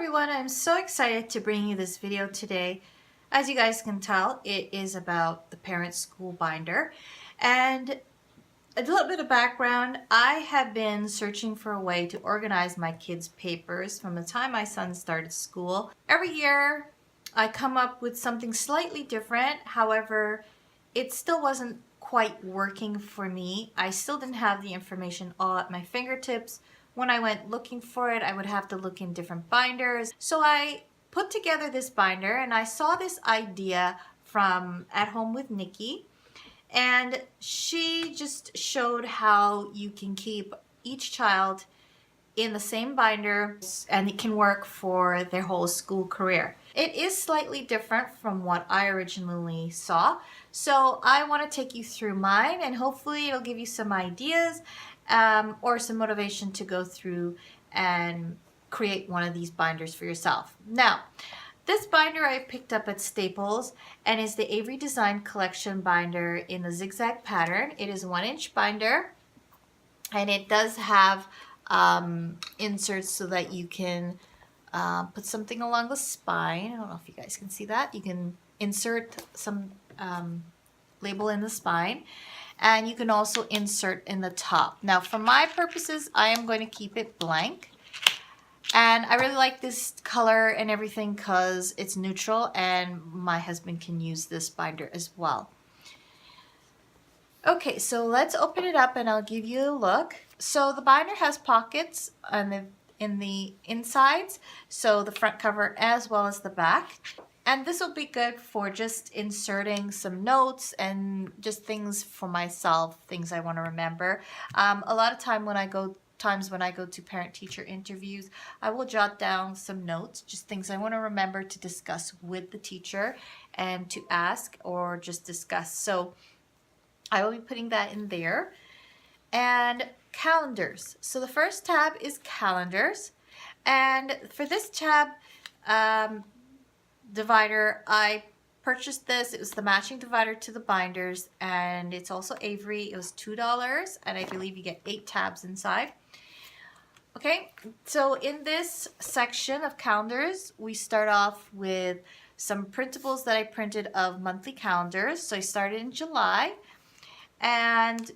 everyone, I'm so excited to bring you this video today. As you guys can tell, it is about the parent school binder. And a little bit of background, I have been searching for a way to organize my kids' papers from the time my son started school. Every year I come up with something slightly different. However, it still wasn't quite working for me. I still didn't have the information all at my fingertips. When I went looking for it, I would have to look in different binders. So I put together this binder and I saw this idea from AtHomeWithNikki, and she just showed how you can keep each child in the same binder and it can work for their whole school career. It is slightly different from what I originally saw, so I want to take you through mine and hopefully it'll give you some ideas or some motivation to go through and create one of these binders for yourself. Now, this binder I picked up at Staples and is the Avery Design Collection binder in the zigzag pattern. It is a 1-inch binder and it does have inserts so that you can put something along the spine. I don't know if you guys can see that. You can insert some label in the spine, and you can also insert in the top. Now for my purposes, I am going to keep it blank, and I really like this color and everything because it's neutral and my husband can use this binder as well. Okay, so let's open it up and I'll give you a look. So the binder has pockets in the insides, so the front cover as well as the back. And this will be good for just inserting some notes and just things for myself, things I want to remember. A lot of times when I go to parent-teacher interviews, I will jot down some notes, just things I want to remember to discuss with the teacher and to ask or just discuss. So I will be putting that in there. And calendars. So the first tab is calendars. And for this tab divider, I purchased this. It was the matching divider to the binders, and it's also Avery. It was $2, and I believe you get 8 tabs inside. Okay, so in this section of calendars, we start off with some printables that I printed of monthly calendars. So I started in July, and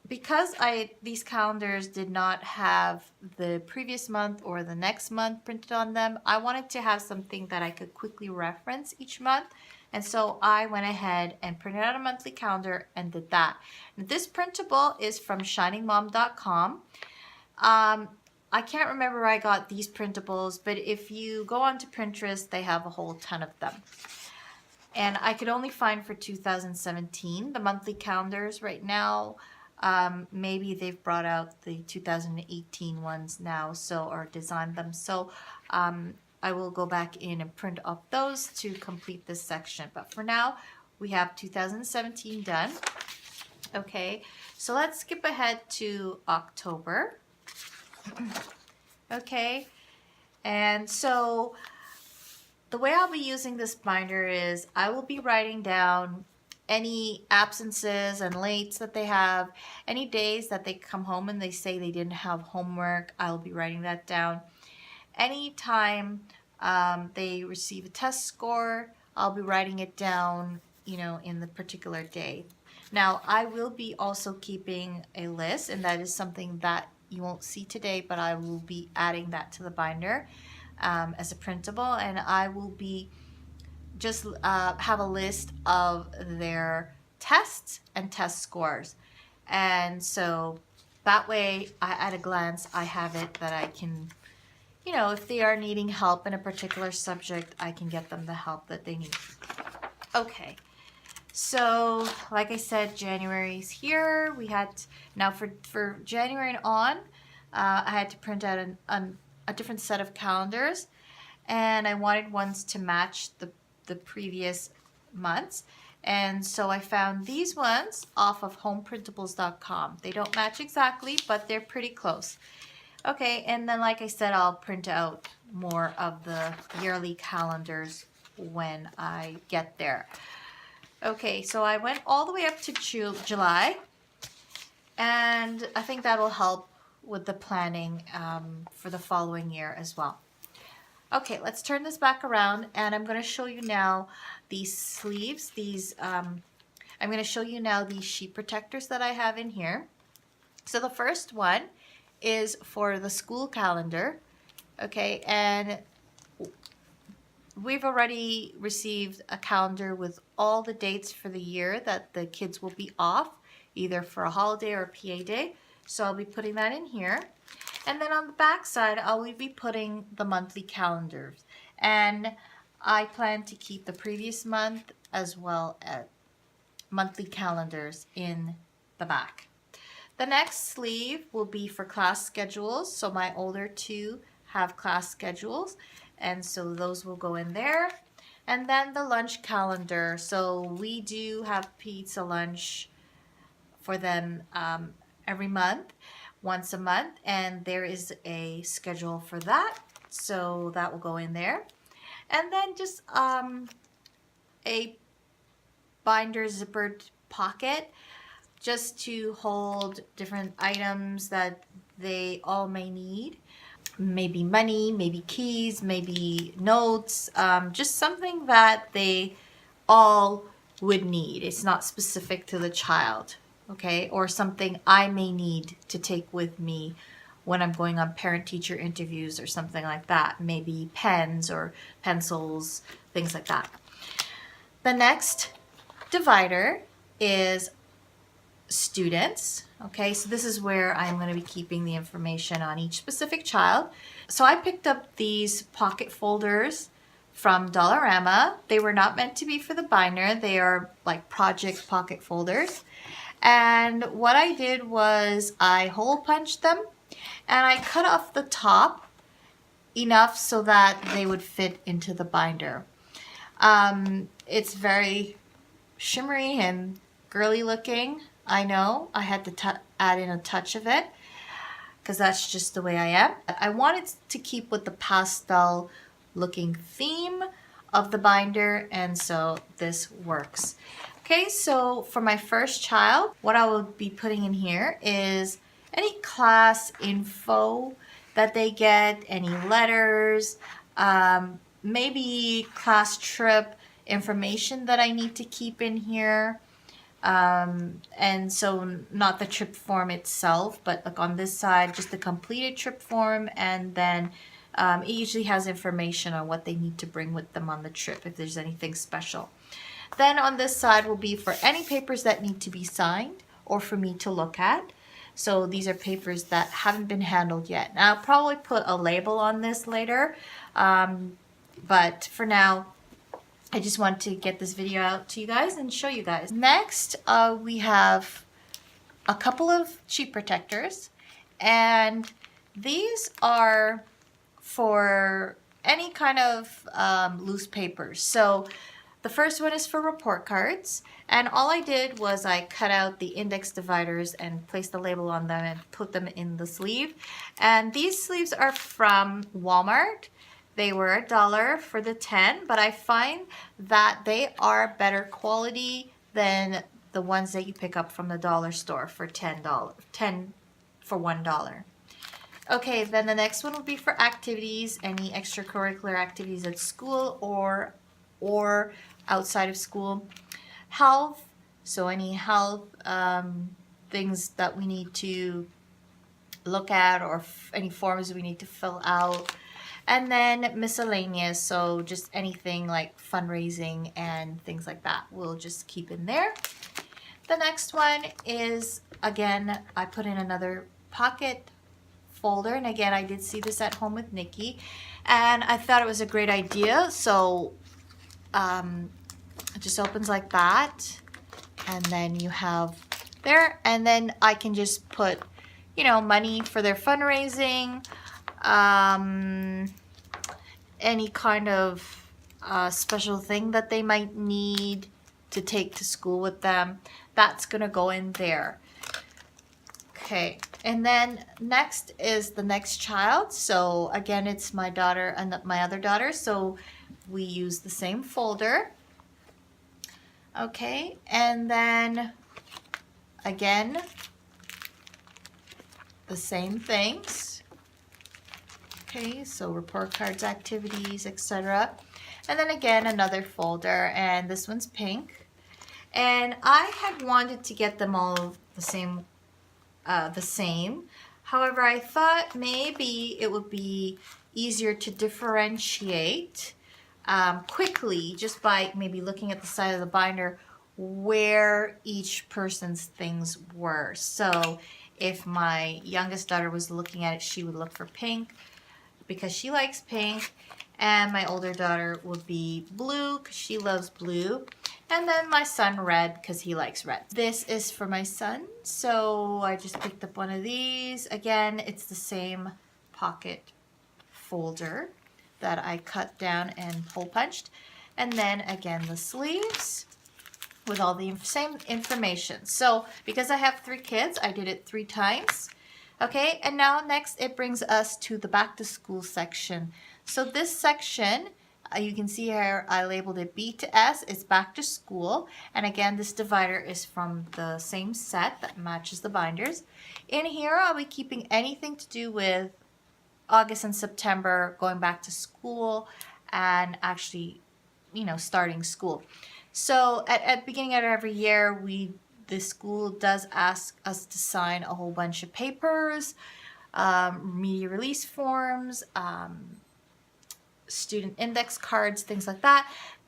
because these calendars did not have the previous month or the next month printed on them, I wanted to have something that I could quickly reference each month. And so I went ahead and printed out a monthly calendar and did that. And this printable is from shiningmom.com. I can't remember where I got these printables, but if you go onto Pinterest, they have a whole ton of them. And I could only find for 2017 the monthly calendars right now. Maybe they've brought out the 2018 ones now, or designed them. So I will go back in and print up those to complete this section. But for now, we have 2017 done. Okay, so let's skip ahead to October. Okay, and so the way I'll be using this binder is I will be writing down any absences and lates that they have, any days that they come home and they say they didn't have homework, I'll be writing that down. Anytime they receive a test score, I'll be writing it down, in the particular day. Now, I will be also keeping a list, and that is something that you won't see today, but I will be adding that to the binder as a printable, and I will be just have a list of their tests and test scores. And so that way, at a glance, I have it that I can, if they are needing help in a particular subject, I can get them the help that they need. Okay, so like I said, January's here. We had, now for January and on, I had to print out a different set of calendars, and I wanted ones to match the previous months, and so I found these ones off of homeprintables.com. They don't match exactly, but they're pretty close. Okay, and then like I said, I'll print out more of the yearly calendars when I get there. Okay, so I went all the way up to July, and I think that'll help with the planning for the following year as well. Okay, let's turn this back around, and I'm going to show you now these sleeves. I'm going to show you now these sheet protectors that I have in here. So the first one is for the school calendar, okay, and we've already received a calendar with all the dates for the year that the kids will be off, either for a holiday or a PA day. So I'll be putting that in here. And then on the back side, I will be putting the monthly calendars. And I plan to keep the previous month as well as monthly calendars in the back. The next sleeve will be for class schedules. So my older two have class schedules, and so those will go in there. And then the lunch calendar. So we do have pizza lunch for them every month, once a month, and there is a schedule for that, so that will go in there. And then just a binder zippered pocket just to hold different items that they all may need. Maybe money, maybe keys, maybe notes, just something that they all would need. It's not specific to the child, okay? Or something I may need to take with me when I'm going on parent-teacher interviews or something like that. Maybe pens or pencils, things like that. The next divider is students. Okay, so this is where I'm going to be keeping the information on each specific child. So I picked up these pocket folders from Dollarama. They were not meant to be for the binder. They are like project pocket folders. And what I did was I hole punched them and I cut off the top enough so that they would fit into the binder. It's very shimmery and girly looking. I know I had to add in a touch of it because that's just the way I am. I wanted to keep with the pastel looking theme of the binder, and so this works. Okay, so for my first child, what I will be putting in here is any class info that they get, any letters, maybe class trip information that I need to keep in here. And so not the trip form itself, but like on this side, just the completed trip form, and then it usually has information on what they need to bring with them on the trip if there's anything special. Then on this side will be for any papers that need to be signed or for me to look at. So these are papers that haven't been handled yet. Now I'll probably put a label on this later, but for now, I just want to get this video out to you guys and show you guys. Next, we have a couple of sheet protectors, and these are for any kind of loose papers. So the first one is for report cards, and all I did was I cut out the index dividers and placed the label on them and put them in the sleeve. And these sleeves are from Walmart. They were $1 for the 10, but I find that they are better quality than the ones that you pick up from the dollar store for $10 for $1. Okay, then the next one will be for activities, any extracurricular activities at school or outside of school. Health, so any health things that we need to look at, or any forms we need to fill out. And then miscellaneous, so just anything like fundraising and things like that, we'll just keep in there. The next one is, again, I put in another pocket folder, and again, I did see this at Home with Nikki, and I thought it was a great idea. So it just opens like that, and then you have there, and then I can just put, you know, money for their fundraising, any kind of special thing that they might need to take to school with them, that's gonna go in there. Okay, and then next is the next child. So again, it's my daughter and my other daughter, so we use the same folder. Okay, and then again, the same things. Okay, so report cards, activities, etc. And then again, another folder, and this one's pink. And I had wanted to get them all the same. However, I thought maybe it would be easier to differentiate quickly just by maybe looking at the side of the binder where each person's things were. So if my youngest daughter was looking at it, she would look for pink because she likes pink, and my older daughter would be blue because she loves blue, and then my son red because he likes red. This is for my son, so I just picked up one of these. Again, it's the same pocket folder that I cut down and hole punched, and then again the sleeves with all the same information. So because I have 3 kids, I did it 3 times. Okay, and now next it brings us to the back to school section. So this section, you can see here I labeled it B to S. It's back to school. And again, this divider is from the same set that matches the binders. In here, I'll be keeping anything to do with August and September, going back to school and actually, starting school. So at the beginning of every year, the school does ask us to sign a whole bunch of papers, media release forms, student index cards, things like that.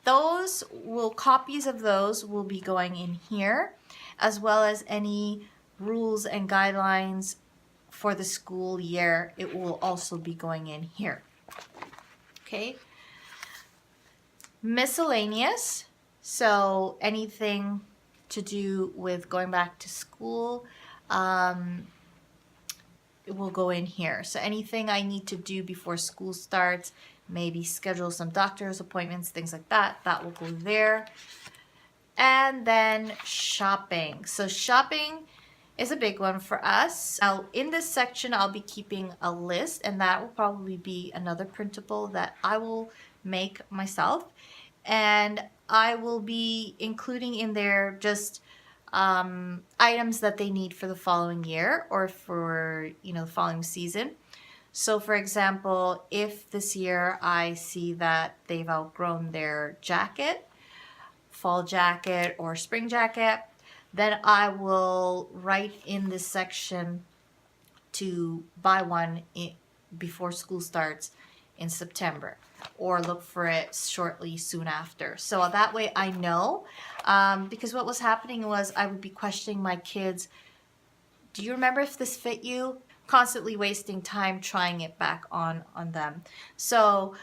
Copies of those will be going in here, as well as any rules and guidelines for the school year. It will also be going in here. Okay. Miscellaneous. So anything to do with going back to school, it will go in here. So anything I need to do before school starts, maybe schedule some doctor's appointments, things like that, that will go there. And then shopping. So shopping is a big one for us. Now in this section, I'll be keeping a list, and that will probably be another printable that I will make myself. And I will be including in there just items that they need for the following year or for, the following season. So for example, if this year I see that they've outgrown their jacket, fall jacket or spring jacket, then I will write in this section to buy one before school starts in September, or look for it soon after. So that way I know, because what was happening was I would be questioning my kids, do you remember if this fit you? Constantly wasting time trying it back on them. So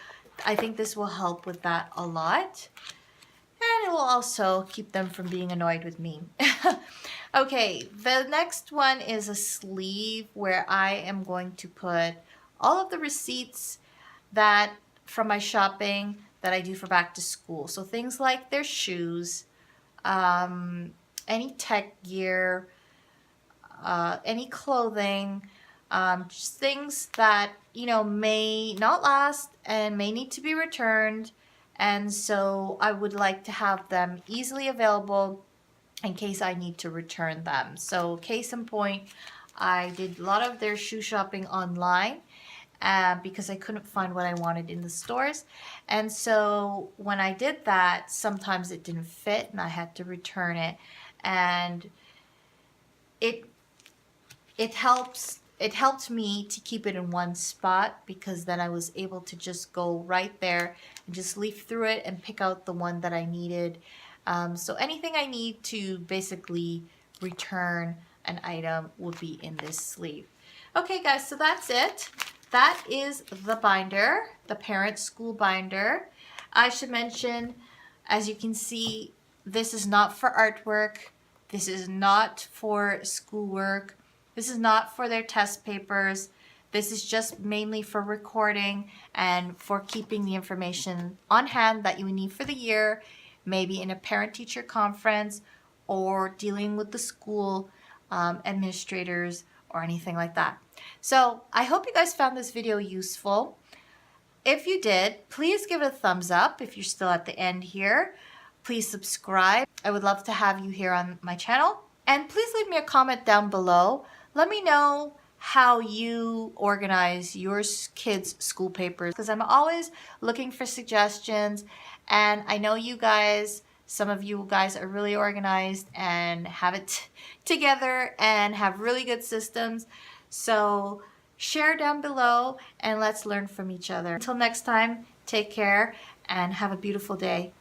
I think this will help with that a lot. And it will also keep them from being annoyed with me. Okay, the next one is a sleeve where I am going to put all of the receipts that from my shopping that I do for back to school. So things like their shoes, any tech gear, any clothing, just things that, may not last and may need to be returned. And so I would like to have them easily available in case I need to return them. So case in point, I did a lot of their shoe shopping online because I couldn't find what I wanted in the stores. And so when I did that, sometimes it didn't fit and I had to return it. And it helped me to keep it in one spot, because then I was able to just go right there and just leaf through it and pick out the one that I needed. So anything I need to basically return an item would be in this sleeve. Okay guys, so that's it. That is the binder, the parent school binder. I should mention, as you can see, this is not for artwork. This is not for schoolwork. This is not for their test papers. This is just mainly for recording and for keeping the information on hand that you need for the year, maybe in a parent-teacher conference or dealing with the school administrators or anything like that. So I hope you guys found this video useful. If you did, please give it a thumbs up. If you're still at the end here, please subscribe. I would love to have you here on my channel. And please leave me a comment down below. Let me know how you organize your kids' school papers, because I'm always looking for suggestions. And I know you guys, some of you guys are really organized and have it together and have really good systems. So share down below and let's learn from each other. Until next time, take care and have a beautiful day.